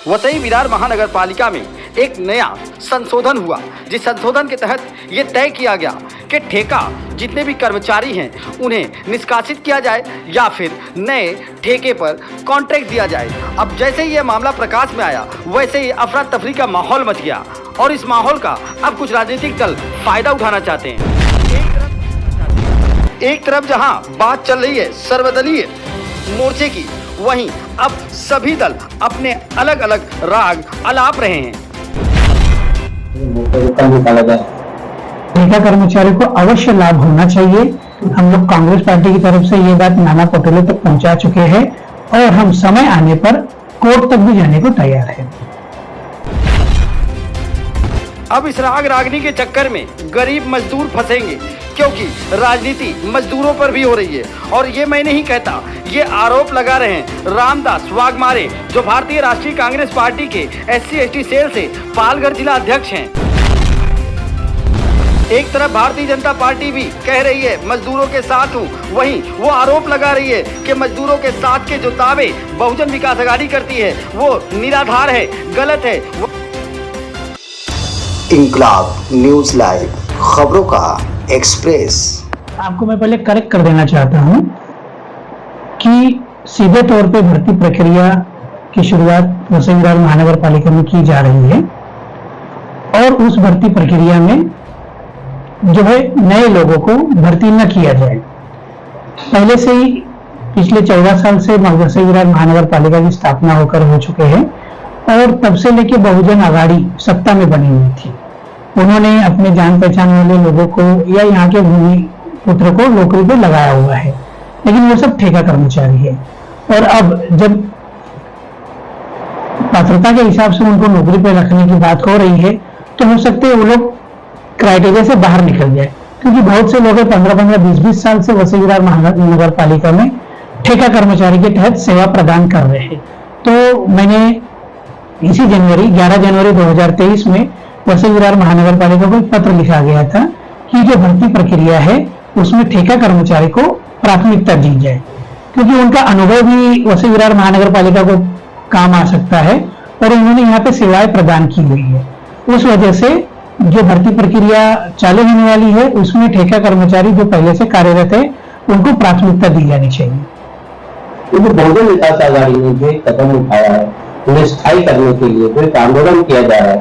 वसई विरार महानगर पालिका में एक नया संशोधन हुआ, जिस संशोधन के तहत ये तय किया गया कि ठेका जितने भी कर्मचारी हैं उन्हें निष्कासित किया जाए या फिर नए ठेके पर कॉन्ट्रैक्ट दिया जाए। अब जैसे ही ये मामला प्रकाश में आया वैसे ही अफरा तफरी का माहौल मच गया और इस माहौल का अब कुछ राजनीतिक दल फायदा उठाना चाहते हैं। एक तरफ जहां बात चल रही है सर्वदलीय मोर्चे की, वहीं अब सभी दल अपने अलग अलग राग अलाप रहे हैं। ठेका कर्मचारी को अवश्य लाभ होना चाहिए। हम लोग कांग्रेस पार्टी की तरफ से ये बात नाना पटोले तक पहुंचा चुके हैं और हम समय आने पर कोर्ट तक भी जाने को तैयार हैं। अब इस राग रागनी के चक्कर में गरीब मजदूर फंसेंगे, क्योंकि राजनीति मजदूरों पर भी हो रही है। और ये मैं नहीं कहता, ये आरोप लगा रहे हैं रामदास वाघमारे, जो भारतीय राष्ट्रीय कांग्रेस पार्टी के SC/ST सेल से पालघर जिला अध्यक्ष हैं। एक तरफ भारतीय जनता पार्टी भी कह रही है मजदूरों के साथ हूँ, वहीं वो आरोप लगा रही है कि मजदूरों के साथ के जो दावे बहुजन विकास आघाड़ी करती है वो निराधार है, गलत है। इंकलाब न्यूज लाइव, खबरों का एक्सप्रेस। आपको मैं पहले करेक्ट कर देना चाहता हूं कि सीधे तौर पे भर्ती प्रक्रिया की शुरुआत वसई विरार महानगर पालिका में की जा रही है और उस भर्ती प्रक्रिया में जो है नए लोगों को भर्ती न किया जाए। पहले से ही पिछले 14 साल से वसई विरार महानगर पालिका की स्थापना होकर हो चुके हैं और तब से लेके बहुजन आघाड़ी सत्ता में बनी हुई थी। उन्होंने अपने जान पहचान वाले लोगों को या यहाँ के भूमि पुत्र को नौकरी पे लगाया हुआ है, लेकिन वो सब ठेका कर्मचारी है। और अब जब पात्रता के हिसाब से उनको नौकरी पे रखने की बात हो रही है तो हो सकते हैं वो लोग क्राइटेरिया से बाहर निकल जाए, क्योंकि बहुत से लोग 15-15, 20-20 साल से वसई विरार महानगर पालिका में ठेका कर्मचारी के तहत सेवा प्रदान कर रहे हैं। तो मैंने इसी 11 जनवरी 2023 में वसई विरार महानगर पालिका को एक पत्र लिखा गया था कि जो भर्ती प्रक्रिया है उसमें ठेका कर्मचारी को प्राथमिकता दी जाए, क्योंकि उनका अनुभव भी वसई विरार महानगर पालिका को काम आ सकता है और उन्होंने यहाँ पे सेवाएं प्रदान की हुई है। उस वजह से जो भर्ती प्रक्रिया चालू होने वाली है उसमें ठेका कर्मचारी जो पहले से कार्यरत है उनको प्राथमिकता दी जानी चाहिए। बहुजन विकास आघाड़ी ने जो कदम उठाया है उन्हें स्थायी करने के लिए जो एक आंदोलन किया जा रहा है,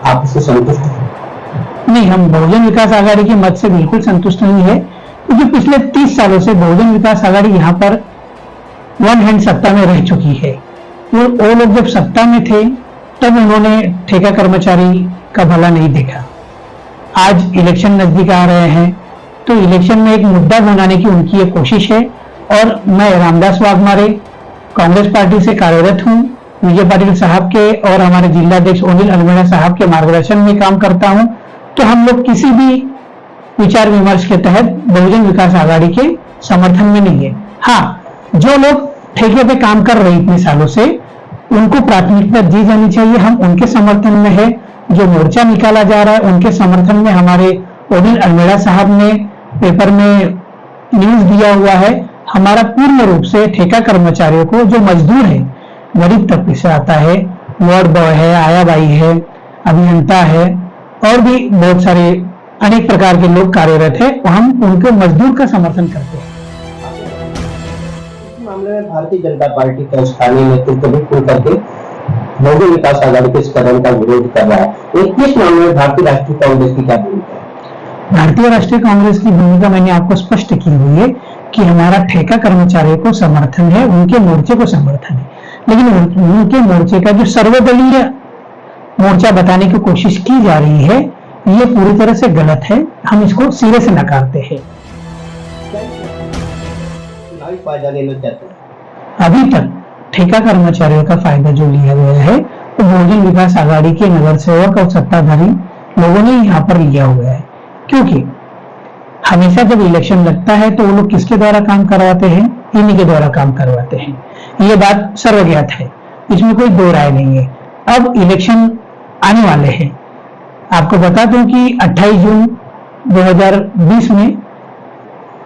आप इससे संतुष्ट हैं? नहीं, हम बहुजन विकास आघाड़ी के मत से बिल्कुल संतुष्ट नहीं है, क्योंकि पिछले 30 सालों से बहुजन विकास आघाड़ी यहाँ पर वन हैंड सत्ता में रह चुकी है। वो लोग जब सत्ता में थे तब उन्होंने ठेका कर्मचारी का भला नहीं देखा। आज इलेक्शन नजदीक आ रहे हैं तो इलेक्शन में एक मुद्दा बनाने की उनकी ये कोशिश है और मैं रामदास वाघमारे कांग्रेस पार्टी से कार्यरत हूँ, विजय पाटिल साहब के और हमारे जिलाध्यक्ष ओनिल अलमेड़ा साहब के मार्गदर्शन में काम करता हूं। तो हम लोग किसी भी विचार विमर्श के तहत बहुजन विकास आघाड़ी के समर्थन में नहीं है। हाँ, जो लोग ठेके पे काम कर रहे इतने सालों से उनको प्राथमिकता दी जानी चाहिए, हम उनके समर्थन में है। जो मोर्चा निकाला जा रहा है उनके समर्थन में हमारे ओनिल अलमेड़ा साहब ने पेपर में न्यूज दिया हुआ है। हमारा पूर्ण रूप से ठेका कर्मचारियों को, जो मजदूर है, गरीब तबके से आता है, वार्ड बॉय है, आया बाई है, अभियंता है और भी बहुत सारे अनेक प्रकार के लोग कार्यरत है, हम उनके मजदूर का समर्थन करते हैं। इस मामले में भारतीय जनता पार्टी का स्थानीय नेतृत्व भी खुल करके बहुजन विकास आघाड़ी के इस कदम का विरोध कर रहा है। इस मामले में भारतीय राष्ट्रीय कांग्रेस की क्या भूमिका है? भारतीय राष्ट्रीय कांग्रेस की भूमिका मैंने आपको स्पष्ट की हुई है कि हमारा ठेका कर्मचारियों को समर्थन है, उनके मोर्चे को समर्थन है, लेकिन उनके मोर्चे का जो सर्वदलीय मोर्चा बताने की कोशिश की जा रही है ये पूरी तरह से गलत है। हम इसको सिरे से नकारते हैं। फायदा लेना चाहते हैं? अभी तक ठेका कर्मचारियों का फायदा जो लिया गया है वो बहुजन विकास आघाड़ी के नगर सेवक और सत्ताधारी लोगों ने यहाँ पर लिया हुआ है, क्योंकि हमेशा जब इलेक्शन लगता है तो वो लोग किसके द्वारा काम करवाते हैं? इन्हीं के द्वारा काम करवाते हैं। ये बात सर्वज्ञात है, इसमें कोई दो राय नहीं है। अब इलेक्शन आने वाले हैं। आपको बता दूं कि 28 जून 2020 में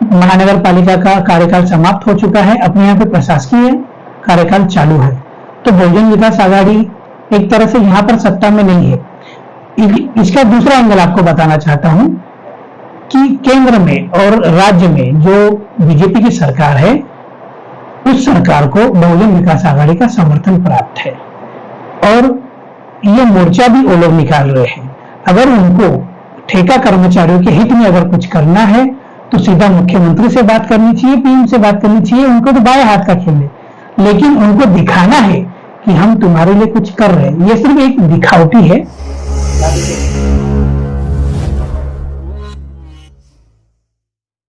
महानगर पालिका का कार्यकाल समाप्त हो चुका है। अपने यहाँ पे प्रशासकीय कार्यकाल चालू है। तो बहुजन विकास आघाड़ी एक तरह से यहाँ पर सत्ता में नहीं है। इसका दूसरा एंगल आपको बताना चाहता हूं कि केंद्र में और राज्य में जो बीजेपी की सरकार है, उस सरकार को बहुजन विकास आघाड़ी का समर्थन प्राप्त है और ये मोर्चा भी वो लोग निकाल रहे हैं। अगर उनको ठेका कर्मचारियों के हित में अगर कुछ करना है तो सीधा मुख्यमंत्री से बात करनी चाहिए, पीएम से बात करनी चाहिए। उनको तो बाएं हाथ का खेल है, लेकिन उनको दिखाना है कि हम तुम्हारे लिए कुछ कर रहे हैं। ये सिर्फ एक दिखावटी है।